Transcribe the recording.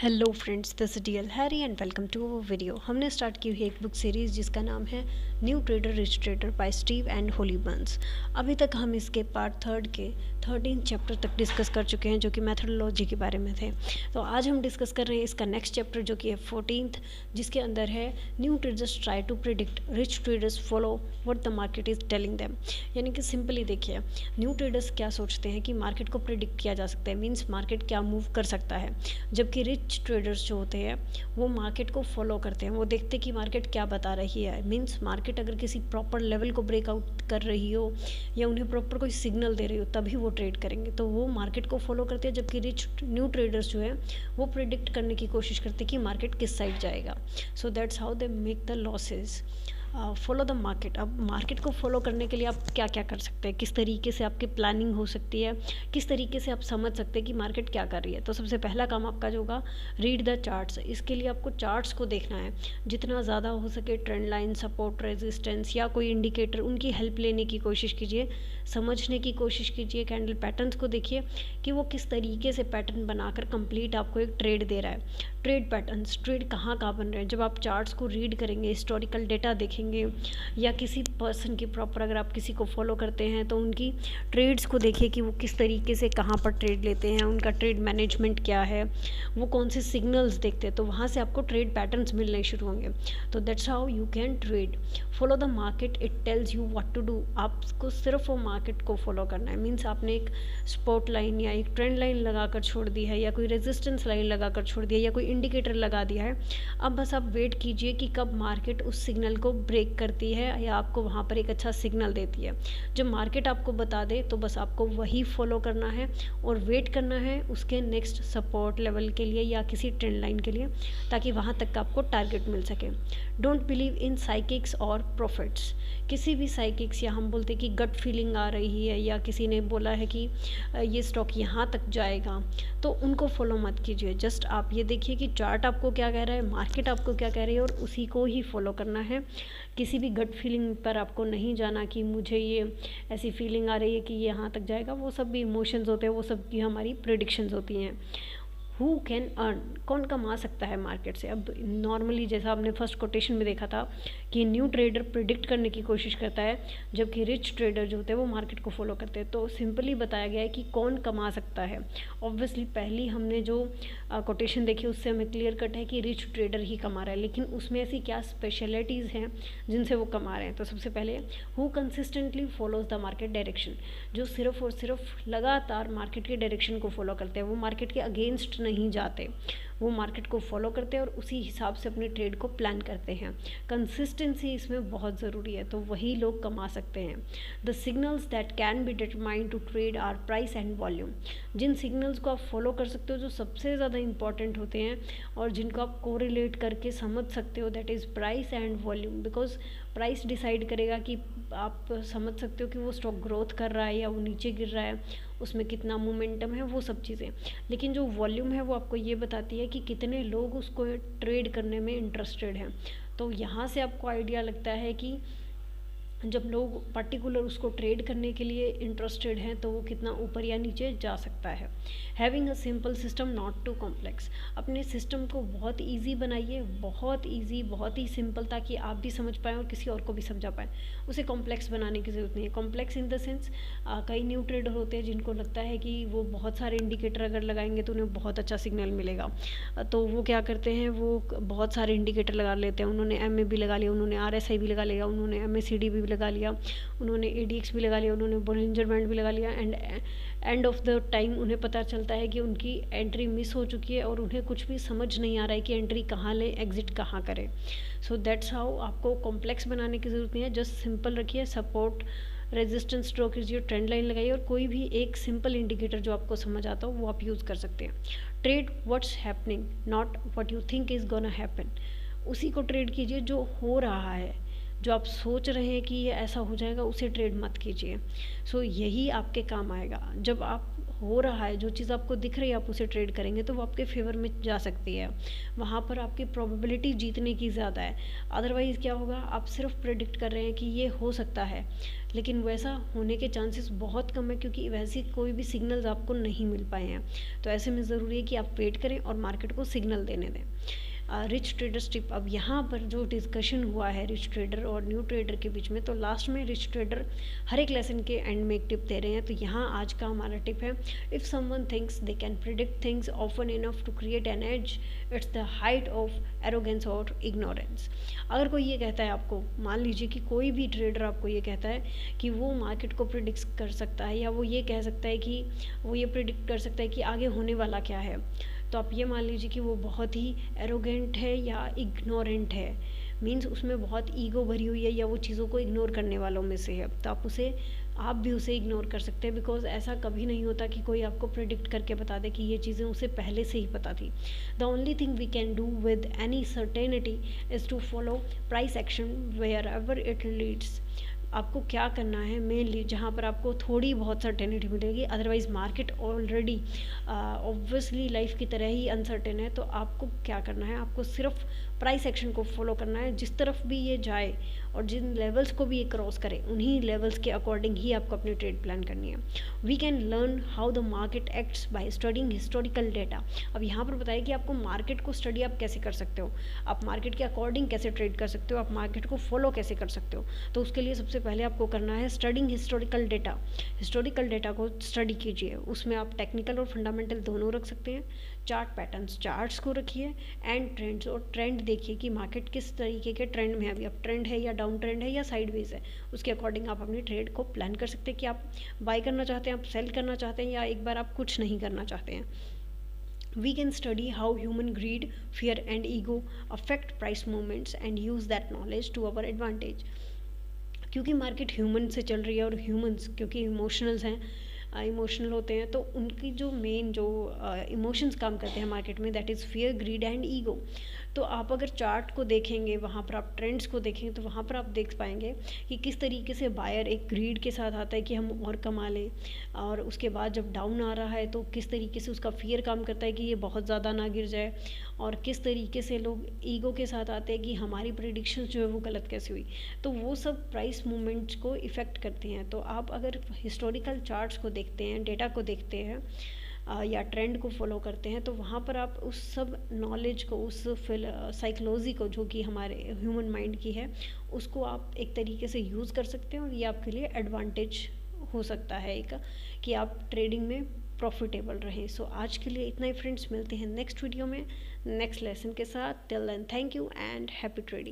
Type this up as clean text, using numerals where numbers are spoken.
Hello friends, this is DL Harry and welcome to our video. हमने start की हुई एक बुक सीरीज़ जिसका नाम है new trader rich trader by Steve and Holly Burns. अभी तक हम इसके पार्ट थर्ड के 13 चैप्टर तक डिस्कस कर चुके हैं जो कि मेथडोलॉजी के बारे में थे। तो आज हम डिस्कस कर रहे हैं इसका नेक्स्ट चैप्टर जो कि है 14th, जिसके अंदर है new traders try to predict, rich traders follow what the market is telling them. यानी कि सिंपली देखिए, न्यू ट्रेडर्स क्या सोचते हैं कि मार्केट को प्रिडिक्ट किया जा सकता है, मीन्स मार्केट क्या मूव कर सकता है, जबकि रिच ट्रेडर्स जो होते हैं वो मार्केट को फॉलो करते हैं। वो देखते हैं कि मार्केट क्या बता रही है, मीन्स मार्केट अगर किसी प्रॉपर लेवल को ब्रेकआउट कर रही हो या उन्हें प्रॉपर कोई सिग्नल दे रही हो तभी वो ट्रेड करेंगे, तो वो मार्केट को फॉलो करते हैं। जबकि रिच न्यू ट्रेडर्स जो है वो प्रिडिक्ट करने की कोशिश करते हैं कि मार्केट किस साइड जाएगा। So that's how they make the losses. Follow the market. अब मार्केट को फॉलो करने के लिए आप क्या क्या कर सकते हैं, किस तरीके से आपकी प्लानिंग हो सकती है, किस तरीके से आप समझ सकते हैं कि मार्केट क्या कर रही है। तो सबसे पहला काम आपका जो होगा, रीड द चार्ट्स। इसके लिए आपको चार्ट्स को देखना है, जितना ज़्यादा हो सके ट्रेंड लाइन, सपोर्ट, रेजिस्टेंस या कोई इंडिकेटर, उनकी हेल्प लेने की कोशिश कीजिए, समझने की कोशिश कीजिए। कैंडल पैटर्न्स को देखिए कि वो किस तरीके से पैटर्न बनाकर कंप्लीट आपको एक ट्रेड दे रहा है। ट्रेड पैटर्न्स, ट्रेड कहाँ कहाँ बन रहे हैं, जब आप चार्ट्स को रीड करेंगे, हिस्टोरिकल डेटा देखेंगे या किसी पर्सन की प्रॉपर, अगर आप किसी को फॉलो करते हैं तो उनकी ट्रेड्स को देखिए कि वो किस तरीके से कहाँ पर ट्रेड लेते हैं, उनका ट्रेड मैनेजमेंट क्या है, वो कौन से सिग्नल्स देखते हैं, तो वहाँ से आपको ट्रेड पैटर्न्स मिलने शुरू होंगे। तो that's how you can trade. Follow the market, it tells you what to do. आपको सिर्फ वो मार्केट को फॉलो करना है, मीन्स आपने एक स्पॉट लाइन या एक ट्रेंड लाइन लगाकर छोड़ दी है या कोई रेजिस्टेंस लाइन लगाकर छोड़ दिया या कोई इंडिकेटर लगा दिया है। अब बस आप वेट कीजिए कि कब मार्केट उस सिग्नल को ब्रेक करती है या आपको वहाँ पर एक अच्छा सिग्नल देती है। जब मार्केट आपको बता दे तो बस आपको वही फॉलो करना है और वेट करना है उसके नेक्स्ट सपोर्ट लेवल के लिए या किसी ट्रेंड लाइन के लिए, ताकि वहाँ तक का आपको टारगेट मिल सके। डोंट बिलीव इन साइकिक्स और प्रॉफिट्स। किसी भी साइकिक्स, या हम बोलते कि गट फीलिंग आ रही है या किसी ने बोला है कि ये स्टॉक यहाँ तक जाएगा, तो उनको फॉलो मत कीजिए। जस्ट आप ये देखिए कि चार्ट आपको क्या कह रहा है, मार्केट आपको क्या कह रही है और उसी को ही फॉलो करना है। किसी भी गट फीलिंग पर आपको नहीं जाना कि मुझे ये ऐसी फीलिंग आ रही है कि ये यहाँ तक जाएगा। वो सब भी इमोशंस होते हैं, वो सब की हमारी प्रेडिक्शंस होती हैं। हु कैन अर्न, कौन कमा सकता है मार्केट से। अब नॉर्मली जैसा आपने फर्स्ट कोटेशन में देखा था कि न्यू ट्रेडर प्रिडिक्ट करने की कोशिश करता है, जबकि रिच ट्रेडर जो होते हैं वो मार्केट को फॉलो करते हैं। तो सिंपली बताया गया है कि कौन कमा सकता है। ऑब्वियसली पहली हमने जो कोटेशन देखी उससे हमें क्लियर कट है कि रिच ट्रेडर ही कमा रहा है, लेकिन उसमें ऐसी क्या स्पेशलिटीज़ हैं जिनसे वो कमा रहे हैं। तो सबसे पहले, who consistently follows the market direction. जो सिर्फ और सिर्फ लगातार मार्केट के डायरेक्शन को फॉलो करते हैं, वो मार्केट के अगेंस्ट नहीं जाते, वो मार्केट को फॉलो करते हैं और उसी हिसाब से अपने ट्रेड को प्लान करते हैं। कंसिस्टेंसी इसमें बहुत ज़रूरी है, तो वही लोग कमा सकते हैं। The signals that can be determined to trade are price and volume. जिन सिग्नल्स को आप फॉलो कर सकते हो, जो सबसे ज़्यादा इंपॉर्टेंट होते हैं और जिनको आप कोरिलेट करके समझ सकते हो, that is price and volume. Because price decide करेगा कि आप समझ सकते हो कि वो स्टॉक ग्रोथ कर रहा है या वो नीचे गिर रहा है, उसमें कितना मोमेंटम है, वो सब चीज़ें। लेकिन जो वॉल्यूम है वो आपको ये बताती है कि कितने लोग उसको ट्रेड करने में इंटरेस्टेड हैं। तो यहाँ से आपको आइडिया लगता है कि जब लोग पर्टिकुलर उसको ट्रेड करने के लिए इंटरेस्टेड हैं तो वो कितना ऊपर या नीचे जा सकता है। Having a simple system, not too complex. अपने सिस्टम को बहुत ईजी बनाइए, बहुत ईजी, बहुत ही सिंपल, ताकि आप भी समझ पाएँ और किसी और को भी समझा पाएँ। उसे कॉम्प्लेक्स बनाने की ज़रूरत नहीं है। कॉम्प्लेक्स इन द सेंस, कई न्यू ट्रेडर होते हैं जिनको लगता है कि वो बहुत सारे इंडिकेटर अगर लगाएंगे तो उन्हें बहुत अच्छा सिग्नल मिलेगा, तो वो क्या करते हैं, वो बहुत सारे इंडिकेटर लगा लेते हैं। उन्होंने MA भी लगा लिया, उन्होंने RSI भी लगा लिया, उन्होंने MACD भी लगा लिया, उन्होंने ADX भी लगा लिया, उन्होंने बोलिंजर बैंड भी लगा लिया, and end of the time उन्हें पता चलता है कि उनकी एंट्री मिस हो चुकी है और उन्हें कुछ भी समझ नहीं आ रहा है कि एंट्री कहाँ लें, एग्जिट कहाँ करें। सो दैट्स हाउ, आपको कॉम्प्लेक्स बनाने की ज़रूरत नहीं है। जस्ट सिंपल रखिए, सपोर्ट, रेजिस्टेंस ड्रॉ कीजिए, ट्रेंड लाइन लगाइए और कोई भी एक सिंपल इंडिकेटर जो आपको समझ आता हो वो आप यूज़ कर सकते हैं। Trade what's happening, not what you think is gonna happen. उसी को ट्रेड कीजिए जो हो रहा है, जो आप सोच रहे हैं कि ये ऐसा हो जाएगा उसे ट्रेड मत कीजिए। सो यही आपके काम आएगा। जब आप हो रहा है, जो चीज़ आपको दिख रही है आप उसे ट्रेड करेंगे तो वो आपके फेवर में जा सकती है, वहाँ पर आपकी प्रोबेबिलिटी जीतने की ज़्यादा है। अदरवाइज़ क्या होगा, आप सिर्फ प्रेडिक्ट कर रहे हैं कि ये हो सकता है, लेकिन वैसा होने के चांसेस बहुत कम है, क्योंकि वैसे कोई भी सिग्नल्स आपको नहीं मिल पाए हैं। तो ऐसे में ज़रूरी है कि आप वेट करें और मार्केट को सिग्नल देने दें। रिच ट्रेडर्स टिप, अब यहाँ पर जो डिस्कशन हुआ है रिच ट्रेडर और न्यू ट्रेडर के बीच में, तो लास्ट में रिच ट्रेडर हर एक लेसन के एंड में एक टिप दे रहे हैं। तो यहाँ आज का हमारा टिप है, if someone thinks they can predict things often enough to create an edge, it's the height of arrogance और इग्नोरेंस। अगर कोई ये कहता है आपको, मान लीजिए कि कोई भी ट्रेडर आपको ये कहता है कि वो मार्केट को प्रिडिक्ट कर सकता है, या वो ये कह सकता है कि वो ये प्रिडिक्ट कर सकता है कि आगे होने वाला क्या है, तो आप ये मान लीजिए कि वो बहुत ही एरोगेंट है या इग्नोरेंट है, मीन्स उसमें बहुत ईगो भरी हुई है या वो चीज़ों को इग्नोर करने वालों में से है। तो आप भी उसे इग्नोर कर सकते हैं, बिकॉज ऐसा कभी नहीं होता कि कोई आपको प्रिडिक्ट करके बता दे कि ये चीज़ें उसे पहले से ही पता थी। The only thing we can do with any certainty is to follow price action wherever it leads. आपको क्या करना है मेनली, जहाँ पर आपको थोड़ी बहुत सर्टेनिटी मिलेगी, otherwise market already obviously life की तरह ही अनसर्टेन है। तो आपको क्या करना है, आपको सिर्फ प्राइस एक्शन को फॉलो करना है। जिस तरफ भी ये जाए और जिन लेवल्स को भी ये क्रॉस करे, उन्हीं लेवल्स के अकॉर्डिंग ही आपको अपनी ट्रेड प्लान करनी है। We can learn how the market acts by studying historical data. अब यहाँ पर बताया कि आपको मार्केट को स्टडी आप कैसे कर सकते हो, आप मार्केट के अकॉर्डिंग कैसे ट्रेड कर सकते हो, आप मार्केट को फॉलो कैसे कर सकते हो। तो उसके लिए सबसे पहले आपको करना है studying historical data. Historical data को स्टडी कीजिए, उसमें आप टेक्निकल और फंडामेंटल दोनों रख सकते हैं। चार्ट पैटर्न्स, चार्ट्स को रखिए, एंड ट्रेंड्स, और ट्रेंड देखिए कि मार्केट किस तरीके के ट्रेंड में है, अभी अब ट्रेंड है या डाउन ट्रेंड है या साइडवेज है। उसके अकॉर्डिंग आप अपनी ट्रेड को प्लान कर सकते हैं कि आप बाय करना चाहते हैं, आप सेल करना चाहते हैं, या एक बार आप कुछ नहीं करना चाहते हैं। We can study how human greed, fear and ego affect price movements and use that knowledge to our advantage। क्योंकि मार्केट ह्यूमन से चल रही है, और ह्यूमंस क्योंकि इमोशनल्स हैं, इमोशनल होते हैं, तो उनकी जो मेन जो इमोशंस काम करते हैं मार्केट में, that is fear, grid and ego. तो आप अगर चार्ट को देखेंगे, वहाँ पर आप ट्रेंड्स को देखेंगे, तो वहाँ पर आप देख पाएंगे कि किस तरीके से बायर एक ग्रीड के साथ आता है कि हम और कमा लें, और उसके बाद जब डाउन आ रहा है तो किस तरीके से उसका फियर काम करता है कि ये बहुत ज़्यादा ना गिर जाए, और किस तरीके से लोग ईगो के साथ आते हैं कि हमारी प्रेडिक्शंस जो है वो गलत कैसे हुई। तो वो सब प्राइस मूवमेंट्स को इफ़ेक्ट करते हैं। तो आप अगर हिस्टोरिकल चार्ट्स को देखते हैं, डेटा को देखते हैं, या ट्रेंड को फॉलो करते हैं, तो वहाँ पर आप उस सब नॉलेज को, उस साइकोलॉजी को जो कि हमारे ह्यूमन माइंड की है, उसको आप एक तरीके से यूज़ कर सकते हैं, और ये आपके लिए एडवांटेज हो सकता है एक, कि आप ट्रेडिंग में प्रॉफिटेबल रहें। सो आज के लिए इतना ही फ्रेंड्स, मिलते हैं नेक्स्ट वीडियो में नेक्स्ट लेसन के साथ। Till then thank you and happy trading.